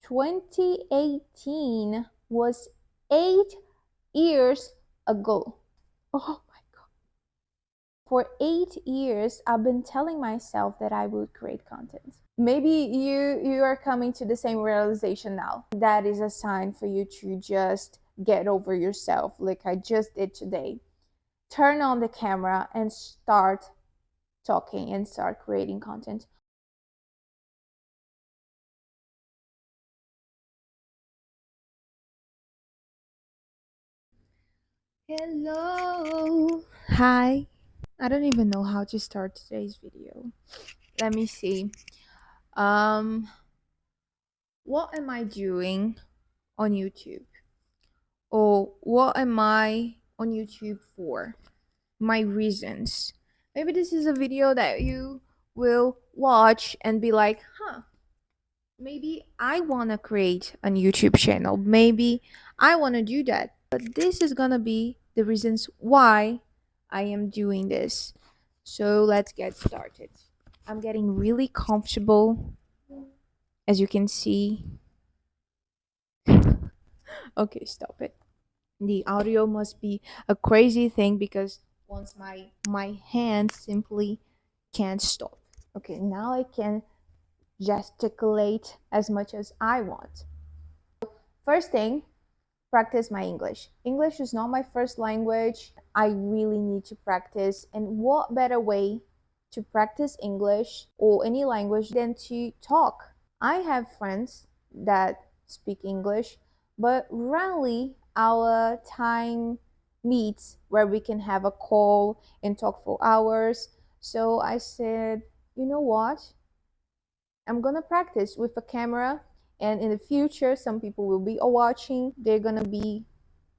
2018 was 8 years ago. Oh my God. For 8 years, I've been telling myself that I would create content. Maybe you are coming to the same realization now. That is a sign for you to just get over yourself, like I just did today. Turn on the camera and start talking and start creating content. Hello. Hi. I don't even know how to start today's video. Let me see. Um, what am I doing on YouTube? Or what am I on YouTube for? My reasons. Maybe this is a video that you will watch and be like, huh, maybe I want to create a YouTube channel. Maybe I want to do that. But this is going to be the reasons why I am doing this. So let's get started. I'm getting really comfortable, as you can see. Okay, stop it. The audio must be a crazy thing because once my hand simply can't stop. Okay, now I can gesticulate as much as I want. First thing, practice my English. English is not my first language. I really need to practice, and what better way to practice English or any language than to talk? I have friends that speak English, but rarely our time meets where we can have a call and talk for hours. So I said, you know what? I'm gonna practice with a camera, and in the future, some people will be watching. They're gonna be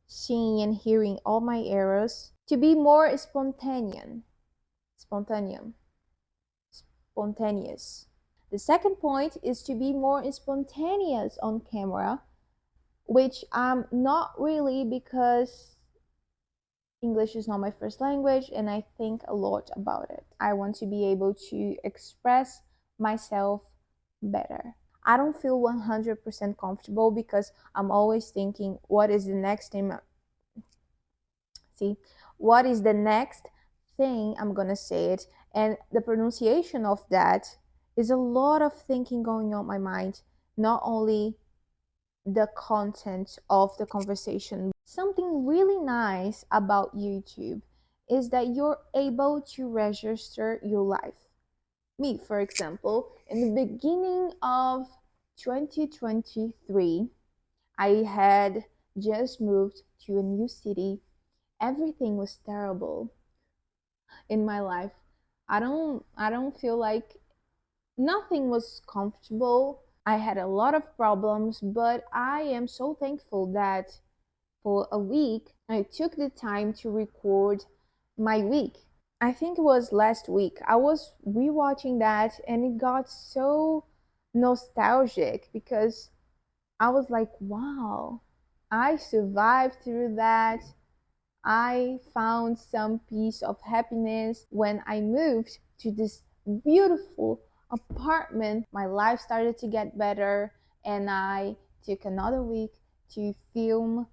seeing and hearing all my errors to be more spontaneous. The second point is to be more spontaneous on camera, which I'm not really because English is not my first language and I think a lot about it. I want to be able to express myself better. I don't feel 100% comfortable because I'm always thinking, what is the next thing? See, what is the next thing I'm gonna say it? And the pronunciation of that is a lot of thinking going on in my mind, not only the content of the conversation. Something really nice about YouTube is that you're able to register your life. Me, for example, in the beginning of 2023, I had just moved to a new city. Everything was terrible in my life. I don't feel like nothing was comfortable. I had a lot of problems, but I am so thankful that for a week I took the time to record my week. I think it was last week. I was rewatching that and it got so nostalgic because I was like, wow, I survived through that. I found some piece of happiness when I moved to this beautiful apartment. My life started to get better, and I took another week to film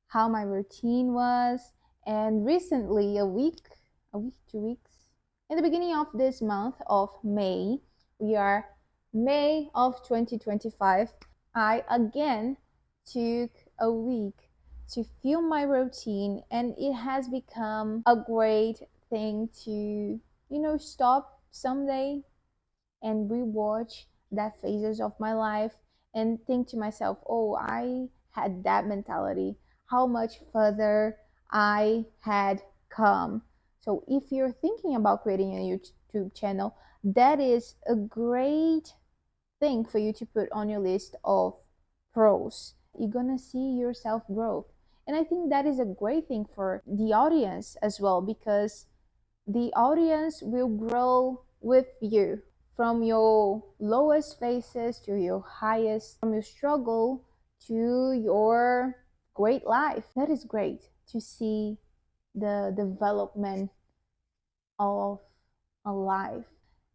how my routine was. And recently, 2 weeks, in the beginning of this month of May, we are May of 2025, I again took a week to film my routine, and it has become a great thing to stop someday and rewatch that phases of my life and think to myself, oh, I had that mentality, how much further I had come. So if you're thinking about creating a YouTube channel, that is a great thing for you to put on your list of pros. You're gonna see yourself grow. And I think that is a great thing for the audience as well, because the audience will grow with you from your lowest phases to your highest, from your struggle to your great life. That is great to see the development of a life.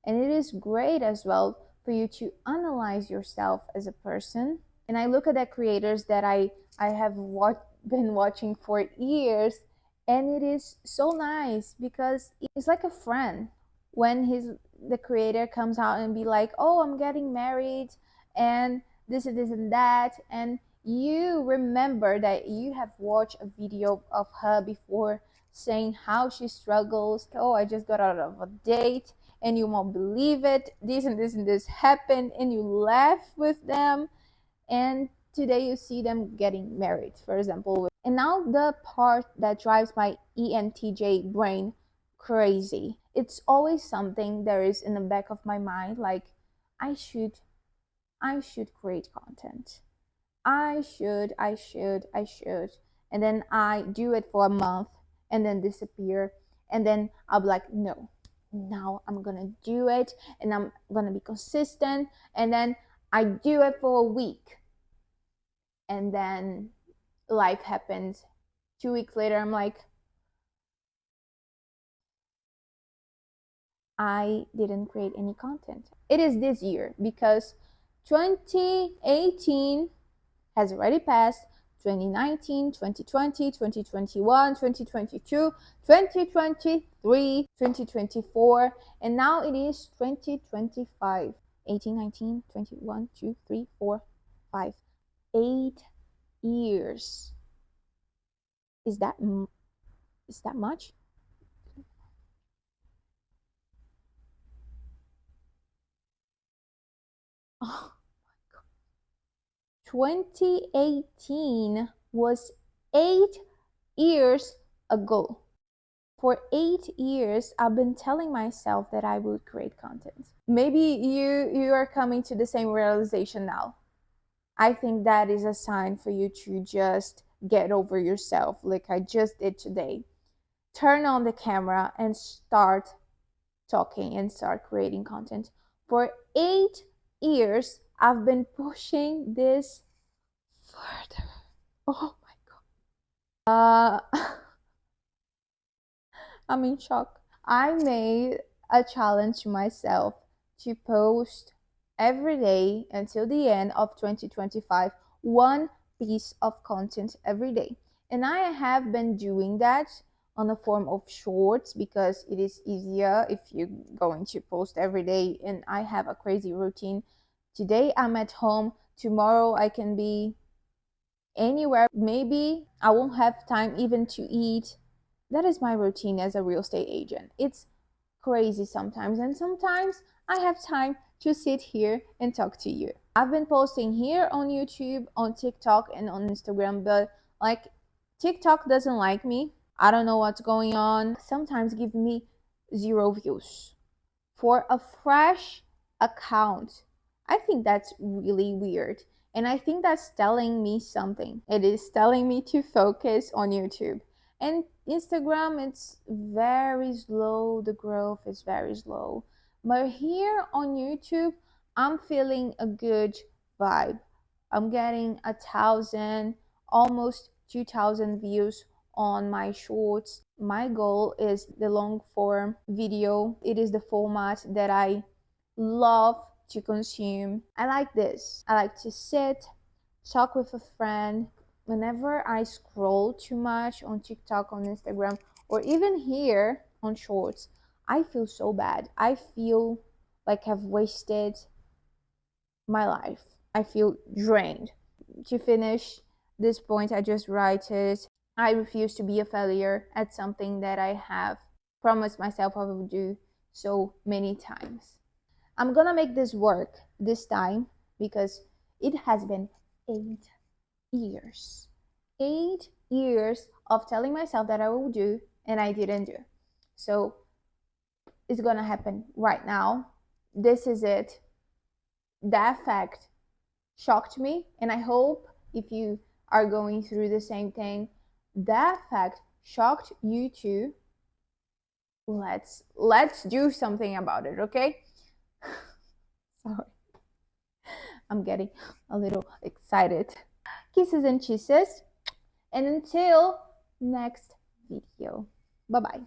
And it is great as well for you to analyze yourself as a person And I look at the creators that I have been watching for years, and it is so nice because it's like a friend when the creator comes out and be like, oh, I'm getting married and this and this and that, and you remember that you have watched a video of her before saying how she struggles. Oh, I just got out of a date and you won't believe it, this and this and this happened, and you laugh with them, and today you see them getting married, for example. And now the part that drives my ENTJ brain crazy. It's always something there is in the back of my mind, like I should I should create content. I should. And then I do it for a month and then disappear. And then I'll be like, no, now I'm gonna do it and I'm gonna be consistent. And then I do it for a week. And then life happens. 2 weeks later, I'm like, I didn't create any content. It is this year because 2018 has already passed. 2019, 2020, 2021, 2022, 2023, 2024, and now it is 2025. 18, 19, 21, 2, 3, 4, 5, 8 years. Is that much? Oh, 2018 was 8 years ago. For 8 years, I've been telling myself that I would create content. Maybe you are coming to the same realization now. I think that is a sign for you to just get over yourself, like I just did today. Turn on the camera and start talking and start creating content. For 8 years, I've been pushing this further. Oh my god. I'm in shock. I made a challenge to myself to post every day until the end of 2025 one piece of content every day. And I have been doing that on the form of shorts because it is easier if you're going to post every day, and I have a crazy routine. Today I'm at home, tomorrow I can be anywhere. Maybe I won't have time even to eat. That is my routine as a real estate agent. It's crazy sometimes, and sometimes I have time to sit here and talk to you. I've been posting here on YouTube, on TikTok, and on Instagram, but like TikTok doesn't like me. I don't know what's going on. Sometimes give me 0 views for a fresh account. I think that's really weird. And I think that's telling me something. It is telling me to focus on YouTube. And Instagram, it's very slow. The growth is very slow. But here on YouTube, I'm feeling a good vibe. I'm getting 1,000, almost 2,000 views on my shorts. My goal is the long form video. It is the format that I love to consume. I like this. I like to sit, talk with a friend. Whenever I scroll too much on TikTok, on Instagram, or even here on shorts, I feel so bad. I feel like I've wasted my life. I feel drained. To finish this point, I just write it. I refuse to be a failure at something that I have promised myself I would do so many times. I'm gonna make this work this time because it has been 8 years. 8 years of telling myself that I will do and I didn't do. So it's gonna happen right now. This is it. That fact shocked me, and I hope if you are going through the same thing, that fact shocked you too. Let's do something about it, okay? Sorry, I'm getting a little excited. Kisses and kisses, and until next video, bye bye.